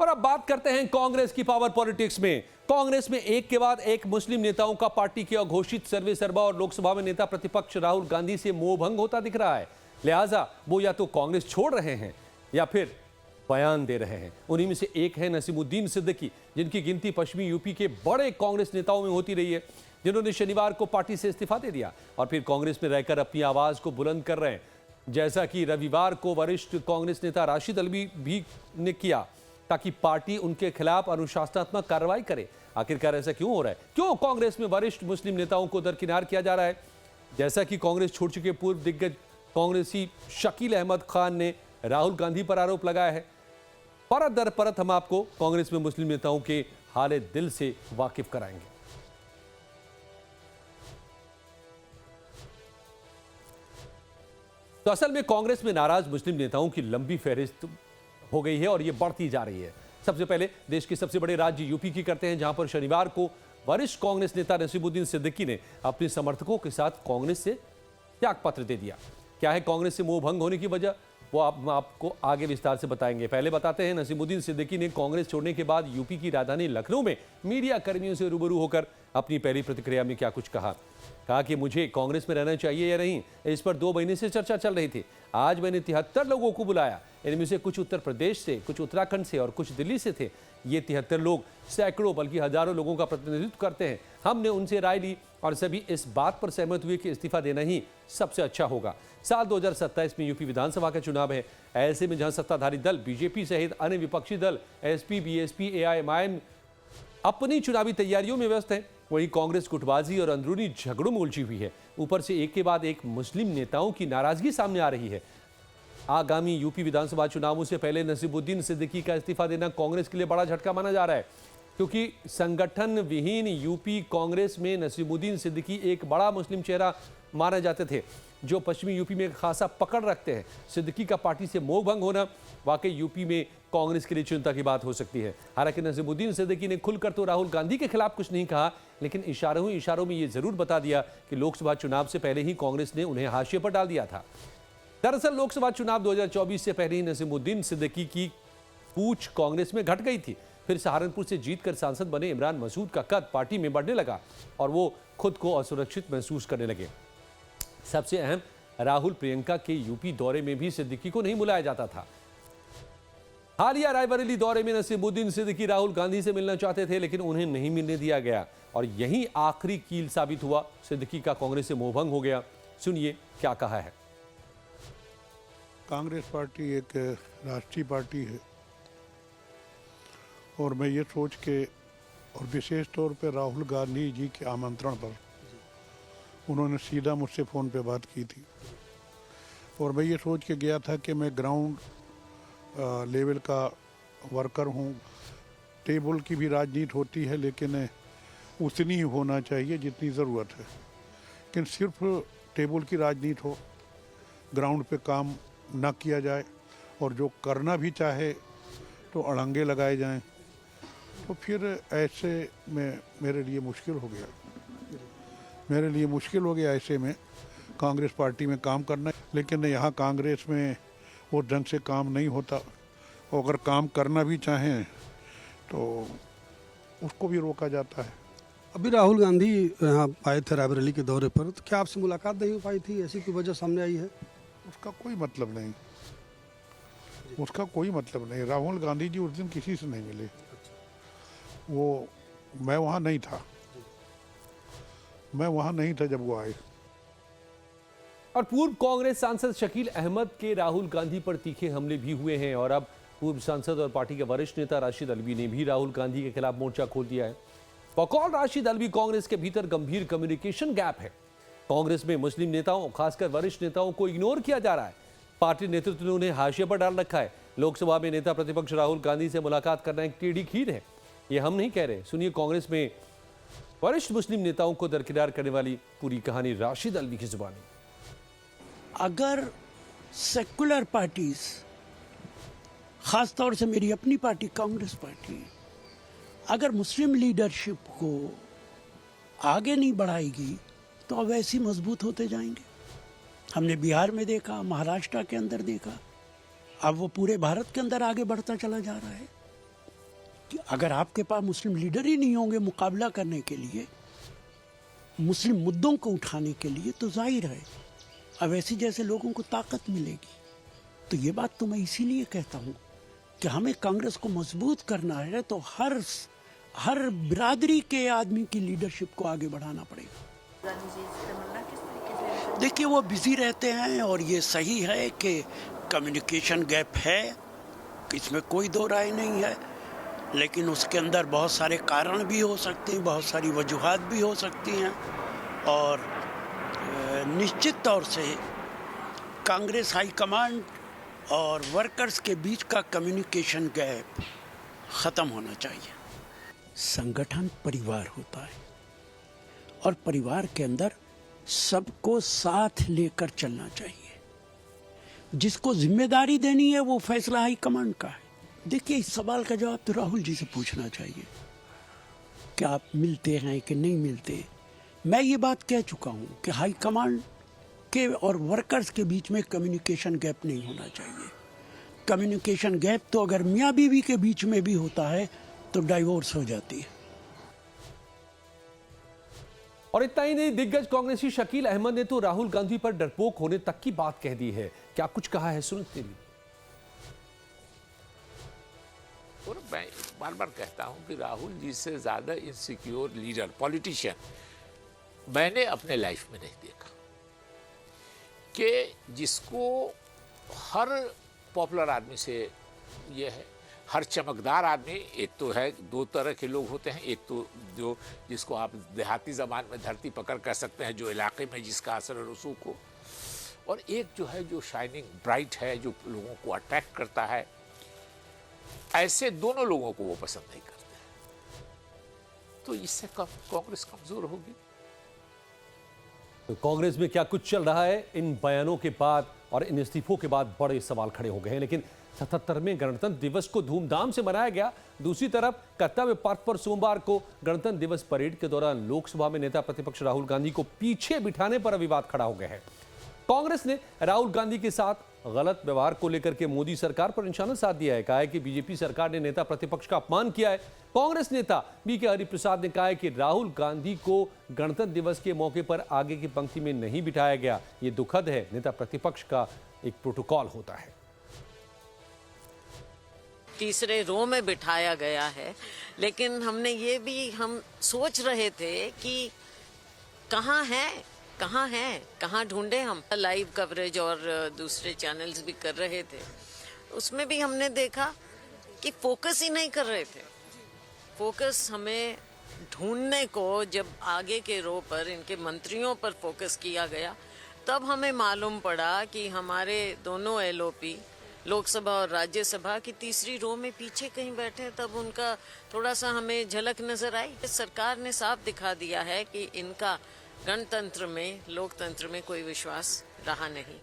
और अब बात करते हैं कांग्रेस की पावर पॉलिटिक्स में। कांग्रेस में एक के बाद एक मुस्लिम नेताओं का पार्टी के अघोषित सर्वेसर्वा और लोकसभा में नेता प्रतिपक्ष राहुल गांधी से मोहभंग होता दिख रहा है। लिहाजा वो या तो कांग्रेस छोड़ रहे हैं या फिर बयान दे रहे हैं। उन्हीं में से एक है नसीमुद्दीन सिद्दीकी, जिनकी गिनती पश्चिमी यूपी के बड़े कांग्रेस नेताओं में होती रही है, जिन्होंने शनिवार को पार्टी से इस्तीफा दे दिया और फिर कांग्रेस में रहकर अपनी आवाज को बुलंद कर रहे हैं, जैसा कि रविवार को वरिष्ठ कांग्रेस नेता राशिद अल्वी भी ने किया, ताकि पार्टी उनके खिलाफ अनुशासनात्मक कार्रवाई करे। आखिरकार ऐसा क्यों हो रहा है? क्यों कांग्रेस में वरिष्ठ मुस्लिम नेताओं को दरकिनार किया जा रहा है? जैसा कि कांग्रेस छोड़ चुके पूर्व दिग्गज कांग्रेसी शकील अहमद खान ने राहुल गांधी पर आरोप लगाया है। परत दर परत हम आपको कांग्रेस में मुस्लिम नेताओं के हाले दिल से वाकिफ कराएंगे। तो असल में कांग्रेस में नाराज मुस्लिम नेताओं की लंबी फहरिस्त हो गई है और यह बढ़ती जा रही है। सबसे पहले देश के सबसे बड़े राज्य यूपी की करते हैं, जहां पर शनिवार को वरिष्ठ कांग्रेस नेता नसीमुद्दीन सिद्दीकी ने अपने समर्थकों के साथ कांग्रेस से त्यागपत्र दे दिया। क्या है कांग्रेस से मोहभंग होने की वजह, वो आपको आगे विस्तार से बताएंगे। पहले बताते हैं, नसीमुद्दीन सिद्दीकी ने कांग्रेस छोड़ने के बाद यूपी की राजधानी लखनऊ में मीडिया कर्मियों से रूबरू होकर अपनी पहली प्रतिक्रिया में क्या कुछ कहा कि मुझे कांग्रेस में रहना चाहिए या नहीं, इस पर 2 महीने से चर्चा चल रही थी। आज मैंने 73 लोगों को बुलाया, इनमें से कुछ उत्तर प्रदेश से, कुछ उत्तराखंड से और कुछ दिल्ली से थे। ये 73 लोग सैकड़ों बल्कि हजारों लोगों का प्रतिनिधित्व करते हैं। हमने उनसे राय ली और सभी इस बात पर सहमत हुए कि इस्तीफा देना ही सबसे अच्छा होगा। साल 2027 में यूपी विधानसभा का चुनाव है। ऐसे में जहां सत्ताधारी दल बीजेपी सहित अन्य विपक्षी दल एसपी, बीएसपी, एआईएमआईएम अपनी चुनावी तैयारियों में व्यस्त है, वहीं कांग्रेस गुटबाजी और अंदरूनी झगड़ों में उलझी हुई है। ऊपर से एक के बाद एक मुस्लिम नेताओं की नाराजगी सामने आ रही है। आगामी यूपी विधानसभा चुनावों से पहले नसीमुद्दीन सिद्दीकी का इस्तीफा देना कांग्रेस के लिए बड़ा झटका माना जा रहा है, क्योंकि संगठन विहीन यूपी कांग्रेस में नसीमुद्दीन सिद्दीकी एक बड़ा मुस्लिम चेहरा माने जाते थे, जो पश्चिमी यूपी में खासा पकड़ रखते हैं। सिद्दीकी का पार्टी से मोहभंग होना वाकई यूपी में कांग्रेस के लिए चिंता की बात हो सकती है। हालांकि नसीमुद्दीन सिद्दीकी ने खुलकर तो राहुल गांधी के खिलाफ कुछ नहीं कहा, लेकिन इशारों में ये जरूर बता दिया कि लोकसभा चुनाव से पहले ही कांग्रेस ने उन्हें हाशिए पर डाल दिया था। दरअसल लोकसभा चुनाव 2024 से पहले ही नसीमुद्दीन सिद्दीकी की पूछ कांग्रेस में घट गई थी। फिर सहारनपुर से जीतकर सांसद बने इमरान मसूद का कद पार्टी में बढ़ने लगा और वो खुद को असुरक्षित महसूस करने लगे। सबसे अहम, राहुल प्रियंका के यूपी दौरे में भी सिद्दीकी को नहीं बुलाया जाता था। हालिया रायबरेली दौरे में नसीमुद्दीन सिद्दीकी राहुल गांधी से मिलना चाहते थे, लेकिन उन्हें नहीं मिलने दिया गया और यही आखिरी कील साबित हुआ। सिद्दीकी का कांग्रेस से मोहभंग हो गया। सुनिए क्या कहा है। कांग्रेस पार्टी एक राष्ट्रीय पार्टी है और मैं ये सोच के, और विशेष तौर पे राहुल गांधी जी के आमंत्रण पर उन्होंने सीधा मुझसे फ़ोन पे बात की थी और मैं ये सोच के गया था कि मैं ग्राउंड लेवल का वर्कर हूँ। टेबल की भी राजनीति होती है, लेकिन उतनी ही होना चाहिए जितनी ज़रूरत है। लेकिन सिर्फ टेबल की राजनीति हो, ग्राउंड पे काम ना किया जाए और जो करना भी चाहे तो अड़ंगे लगाए जाएं, तो फिर ऐसे में मेरे लिए मुश्किल हो गया ऐसे में कांग्रेस पार्टी में काम करना। लेकिन यहाँ कांग्रेस में वो ढंग से काम नहीं होता और अगर काम करना भी चाहें तो उसको भी रोका जाता है। अभी राहुल गांधी यहाँ आए थे रायबरेली के दौरे पर, तो क्या आपसे मुलाकात नहीं हो पाई थी? ऐसी कोई वजह सामने आई है? उसका कोई मतलब नहीं। राहुल गांधी जी उस दिन किसी से नहीं मिले। मैं वहाँ नहीं था जब वो आए। और पूर्व कांग्रेस सांसद शकील अहमद के राहुल गांधी पर तीखे हमले भी हुए हैं और अब पूर्व सांसद और पार्टी के वरिष्ठ नेता राशिद अल्वी ने भी राहुल गांधी के खिलाफ मोर्चा खोल दिया है। बकौल राशिद अल्वी, कांग्रेस के भीतर गंभीर कम्युनिकेशन गैप है। कांग्रेस में मुस्लिम नेताओं, खासकर वरिष्ठ नेताओं को इग्नोर किया जा रहा है। पार्टी नेतृत्व ने उन्हें हाशिए पर डाल रखा है। लोकसभा में नेता प्रतिपक्ष राहुल गांधी से मुलाकात करना एक टेढ़ी खीर है, ये हम नहीं कह रहे। सुनिए कांग्रेस में वरिष्ठ मुस्लिम नेताओं को दरकिनार करने वाली पूरी कहानी राशिद अल्वी की जुबानी। अगर सेकुलर पार्टीज, खास तौर से मेरी अपनी पार्टी कांग्रेस पार्टी, अगर मुस्लिम लीडरशिप को आगे नहीं बढ़ाएगी तो अब ऐसे मजबूत होते जाएंगे। हमने बिहार में देखा, महाराष्ट्र के अंदर देखा, अब वो पूरे भारत के अंदर आगे बढ़ता चला जा रहा है। कि अगर आपके पास मुस्लिम लीडर ही नहीं होंगे मुकाबला करने के लिए, मुस्लिम मुद्दों को उठाने के लिए, तो जाहिर है अब ऐसे जैसे लोगों को ताकत मिलेगी। तो ये बात तो मैं इसीलिए कहता हूँ कि हमें कांग्रेस को मजबूत करना है तो हर बिरादरी के आदमी की लीडरशिप को आगे बढ़ाना पड़ेगा। देखिए, वो बिजी रहते हैं और ये सही है कि कम्युनिकेशन गैप है, इसमें कोई दो राय नहीं है, लेकिन उसके अंदर बहुत सारे कारण भी हो सकते हैं, बहुत सारी वजूहात भी हो सकती हैं और निश्चित तौर से कांग्रेस हाईकमांड और वर्कर्स के बीच का कम्युनिकेशन गैप ख़त्म होना चाहिए। संगठन परिवार होता है और परिवार के अंदर सबको साथ लेकर चलना चाहिए। जिसको जिम्मेदारी देनी है वो फैसला हाईकमांड का है। देखिए, इस सवाल का जवाब तो राहुल जी से पूछना चाहिए कि आप मिलते हैं कि नहीं मिलते। मैं ये बात कह चुका हूँ कि हाईकमांड के और वर्कर्स के बीच में कम्युनिकेशन गैप नहीं होना चाहिए। कम्युनिकेशन गैप तो अगर मियाँ बीवी के बीच में भी होता है तो डाइवोर्स हो जाती है। और इतना ही नहीं, दिग्गज कांग्रेसी शकील अहमद ने तो राहुल गांधी पर डरपोक होने तक की बात कह दी है। क्या कुछ कहा है, सुनते हैं। और मैं बार बार कहता हूं कि राहुल जी से ज्यादा इनसिक्योर लीडर, पॉलिटिशियन मैंने अपने लाइफ में नहीं देखा, कि जिसको हर पॉपुलर आदमी से ये है, हर चमकदार आदमी, एक तो है, दो तरह के लोग होते हैं, एक तो जो जिसको आप देहाती ज़बान में धरती पकड़ कह सकते हैं, जो इलाके में जिसका असर रसूख हो, और एक जो है जो शाइनिंग ब्राइट है, जो लोगों को अट्रैक्ट करता है। ऐसे दोनों लोगों को वो पसंद नहीं करते, तो इससे कांग्रेस कमजोर होगी। तो कांग्रेस में क्या कुछ चल रहा है, इन बयानों के बाद और इन इस्तीफों के बाद बड़े सवाल खड़े हो गए हैं। लेकिन 77वें गणतंत्र दिवस को धूमधाम से मनाया गया। दूसरी तरफ कर्तव्य पथ पर सोमवार को गणतंत्र दिवस परेड के दौरान लोकसभा में नेता प्रतिपक्ष राहुल गांधी को पीछे बिठाने पर विवाद खड़ा हो गया है। कांग्रेस ने राहुल गांधी के साथ गलत व्यवहार को लेकर के मोदी सरकार पर निशाना साध दिया है। कहा है कि बीजेपी सरकार ने नेता प्रतिपक्ष का अपमान किया है। कांग्रेस नेता बीके हरिप्रसाद ने कहा है कि राहुल गांधी को गणतंत्र दिवस के मौके पर आगे की पंक्ति में नहीं बिठाया गया। ये दुखद है, नेता प्रतिपक्ष का एक प्रोटोकॉल होता है। तीसरे रो में बिठाया गया है, लेकिन हमने ये भी हम सोच रहे थे कि कहाँ है, कहाँ ढूंढे हम। लाइव कवरेज और दूसरे चैनल्स भी कर रहे थे, उसमें भी हमने देखा कि फोकस ही नहीं कर रहे थे। फोकस हमें ढूंढने को जब आगे के रो पर इनके मंत्रियों पर फोकस किया गया, तब हमें मालूम पड़ा कि हमारे दोनों एलओपी लोकसभा और राज्यसभा की तीसरी रो में पीछे कहीं बैठे, तब उनका थोड़ा सा हमें झलक नजर आई। सरकार ने साफ दिखा दिया है कि इनका गणतंत्र में, लोकतंत्र में कोई विश्वास रहा नहीं।